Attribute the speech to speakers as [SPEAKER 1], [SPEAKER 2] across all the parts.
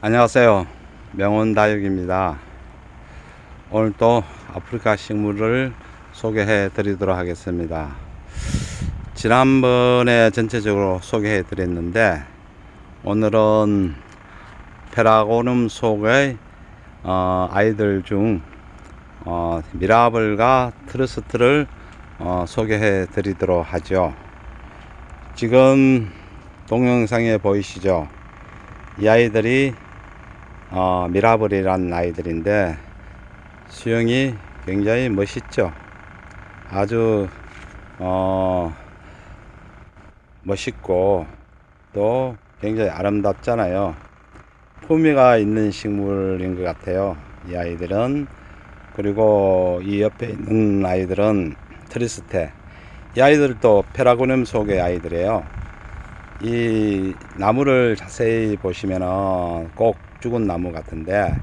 [SPEAKER 1] 안녕하세요. 명원다육입니다. 오늘 또 아프리카 식물을 소개해 드리도록 하겠습니다. 지난번에 전체적으로 소개해 드렸는데 오늘은 페라고눔 속의 아이들 중 미라블과 트러스트를 소개해 드리도록 하죠. 지금 동영상에 보이시죠? 이 아이들이 미라블이란 아이들인데 수영이 굉장히 멋있죠. 아주 멋있고 또 굉장히 아름답잖아요. 품위가 있는 식물인 것 같아요, 이 아이들은. 그리고 이 옆에 있는 아이들은 트리스테. 이 아이들도 페라고늄 속의 아이들이에요. 이 나무를 자세히 보시면은 꼭 죽은 나무 같은데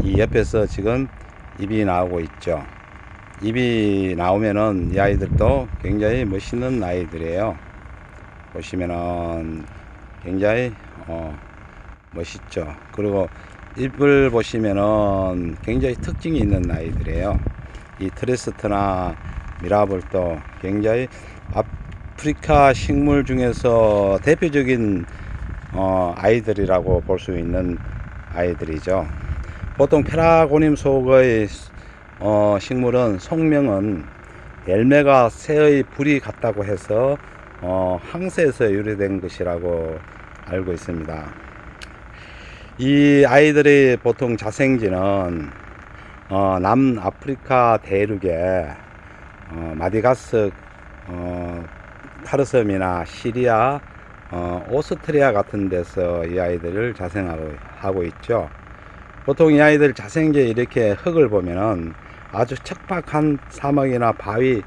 [SPEAKER 1] 이 옆에서 지금 잎이 나오고 있죠. 잎이 나오면은 이 아이들도 굉장히 멋있는 아이들이에요. 보시면은 굉장히 멋있죠. 그리고 잎을 보시면은 굉장히 특징이 있는 아이들이에요. 이 트리스트나 미라블도 굉장히 아프리카 식물 중에서 대표적인 아이들이라고 볼 수 있는 아이들이죠. 보통 페라고늄 속의 식물은 속명은 열매가 새의 불이 같다고 해서 항세에서 유래된 것이라고 알고 있습니다. 이 아이들의 보통 자생지는 남아프리카 대륙의 마디가스 카르섬이나 시리아, 오스트리아 같은 데서 이 아이들을 자생하고 있죠. 보통 이 아이들 자생지에 이렇게 흙을 보면은 아주 척박한 사막이나 바위,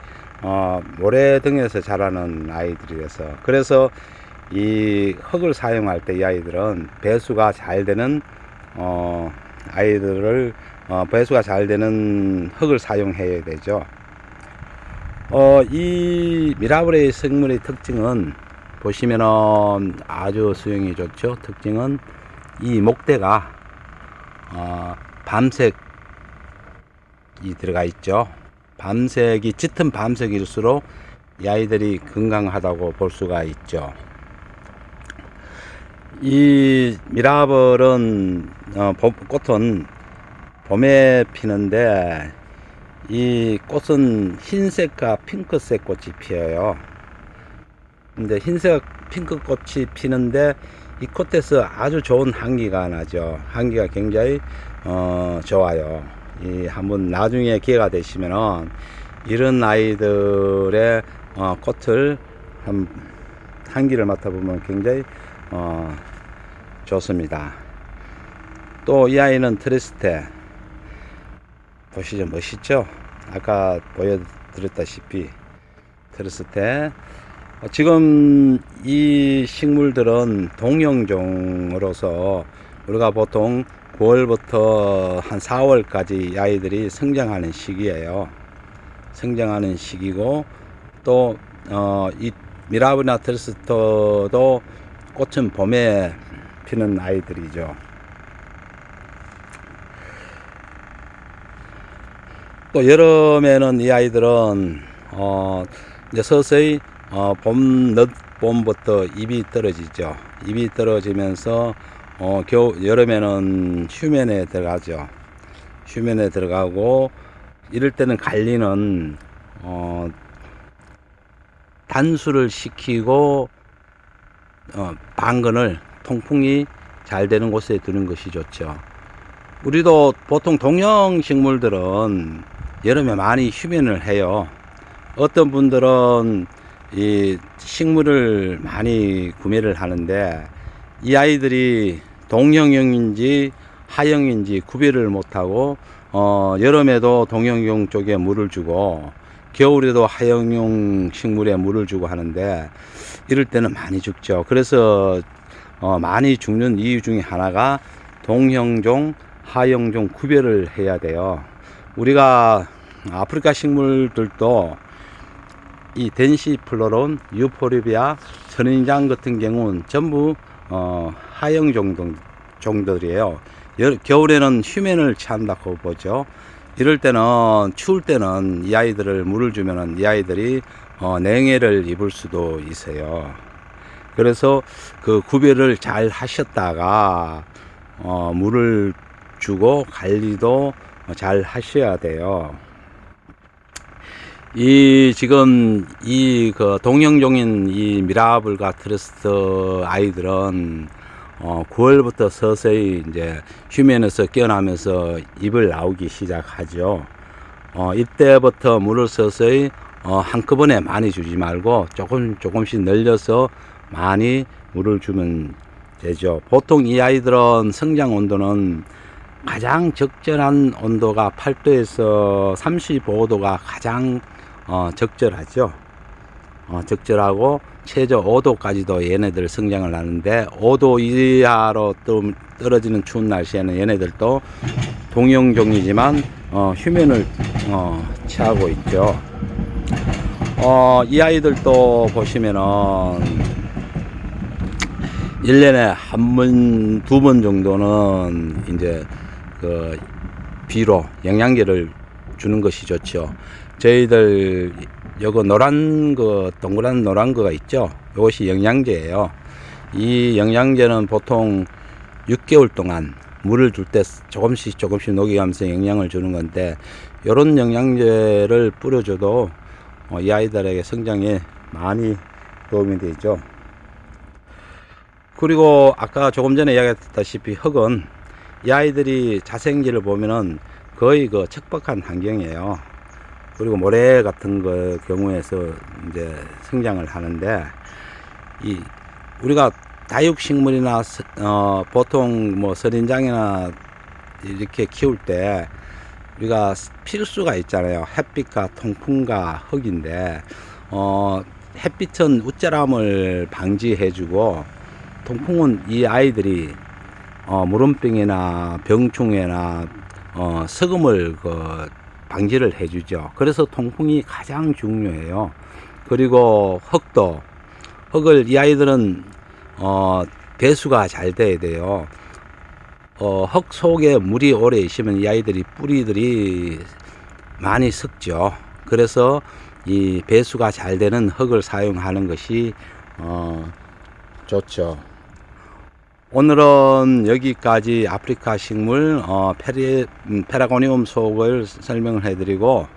[SPEAKER 1] 모래 등에서 자라는 아이들이라서, 그래서 이 흙을 사용할 때 이 아이들은 배수가 잘 되는 배수가 잘 되는 흙을 사용해야 되죠. 이 미라블의 생물의 특징은 보시면은 아주 수영이 좋죠. 특징은 이 목대가 밤색이 들어가 있죠. 밤색이 짙은 밤색일수록 이 아이들이 건강하다고 볼 수가 있죠. 이 미라블은 꽃은 봄에 피는데 이 꽃은 흰색과 핑크색 꽃이 피어요. 근데 흰색 핑크 꽃이 피는데 이 꽃에서 아주 좋은 향기가 나죠. 향기가 굉장히 좋아요. 이 한번 나중에 기회가 되시면은 이런 아이들의 꽃을 향기를 맡아보면 굉장히 좋습니다. 또 이 아이는 트리스테 보시죠. 멋있죠? 아까 보여드렸다시피 트리스테. 지금 이 식물들은 동형종으로서 우리가 보통 9월부터 한 4월까지 이 아이들이 성장하는 시기예요. 성장하는 시기고 또 이 미라블이나 트리스트도 꽃은 봄에 피는 아이들이죠. 또 여름에는 이 아이들은 이제 서서히 늦봄부터 잎이 떨어지죠. 잎이 떨어지면서 여름에는 휴면에 들어가죠. 휴면에 들어가고 이럴 때는 관리는 단수를 시키고 방근을 통풍이 잘 되는 곳에 두는 것이 좋죠. 우리도 보통 동형 식물들은 여름에 많이 휴면을 해요. 어떤 분들은 이 식물을 많이 구매를 하는데 이 아이들이 동형용인지 하형인지 구별을 못하고 여름에도 동형용 쪽에 물을 주고 겨울에도 하형용 식물에 물을 주고 하는데 이럴 때는 많이 죽죠. 그래서 많이 죽는 이유 중에 하나가 동형종, 하형종 구별을 해야 돼요. 우리가 아프리카 식물들도 이 덴시플로론, 유포리비아, 선인장 같은 경우는 전부 하형 종들이에요. 겨울에는 휴면을 취한다고 보죠. 이럴 때는, 추울 때는 이 아이들을 물을 주면은 이 아이들이 냉해를 입을 수도 있어요. 그래서 그 구별을 잘 하셨다가 물을 주고 관리도 잘 하셔야 돼요. 지금 그 동형종인 이 미라블과 트러스트 아이들은 9월부터 서서히 이제 휴면에서 깨어나면서 입을 나오기 시작하죠. 이때부터 물을 서서히 한꺼번에 많이 주지 말고 조금씩 늘려서 많이 물을 주면 되죠. 보통 이 아이들은 성장 온도는 가장 적절한 온도가 8도에서 35도가 가장 적절하죠. 적절하고 최저 5도까지도 얘네들 성장을 하는데 5도 이하로 떨어지는 추운 날씨에는 얘네들도 동형종이지만 휴면을 취하고 있죠. 이 아이들도 보시면은 1년에 한 번, 두 번 정도는 이제 그 비료, 영양제를 주는 것이 좋죠. 저희들 요거 노란 거, 동그란 노란 거가 있죠. 이것이 영양제예요. 이 영양제는 보통 6개월 동안 물을 줄 때 조금씩 녹여가면서 영양을 주는 건데, 요런 영양제를 뿌려줘도 이 아이들에게 성장에 많이 도움이 되죠. 그리고 아까 조금 전에 이야기했다시피 흙은 이 아이들이 자생기를 보면은 거의 그 척박한 환경이에요. 그리고 모래 같은 거 경우에서 이제 성장을 하는데, 우리가 다육식물이나 보통 뭐 선인장이나 이렇게 키울 때 우리가 필수가 있잖아요. 햇빛과 통풍과 흙인데, 햇빛은 우짜람을 방지해주고, 통풍은 이 아이들이 물음병이나 병충해나 석음을 방지를 해주죠. 그래서 통풍이 가장 중요해요. 그리고 흙을 이 아이들은 배수가 잘 돼야 돼요. 흙 속에 물이 오래 있으면 이 아이들이 뿌리들이 많이 썩죠. 그래서 이 배수가 잘 되는 흙을 사용하는 것이 좋죠. 오늘은 여기까지 아프리카 식물 페라고니움 속을 설명을 해드리고,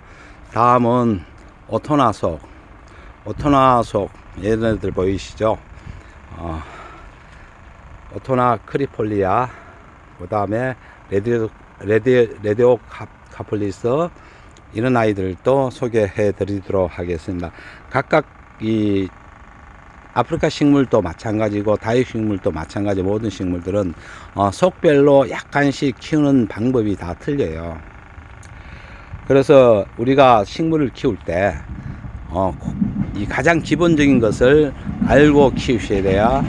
[SPEAKER 1] 다음은 오토나 속 얘네들 보이시죠? 오토나 크리폴리아, 그 다음에 레디오 카플리스, 이런 아이들도 소개해 드리도록 하겠습니다. 각각 이 아프리카 식물도 마찬가지고 다육식물도 마찬가지, 모든 식물들은 속별로 약간씩 키우는 방법이 다 틀려요. 그래서 우리가 식물을 키울 때 이 가장 기본적인 것을 알고 키우셔야 돼야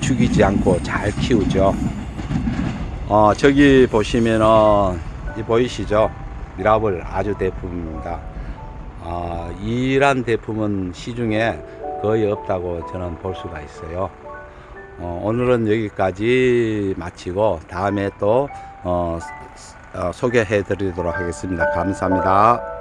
[SPEAKER 1] 죽이지 않고 잘 키우죠. 저기 보시면은 보이시죠? 미라블 아주 대품입니다. 이란 대품은 시중에 거의 없다고 저는 볼 수가 있어요. 오늘은 여기까지 마치고 다음에 또 소개해 드리도록 하겠습니다. 감사합니다.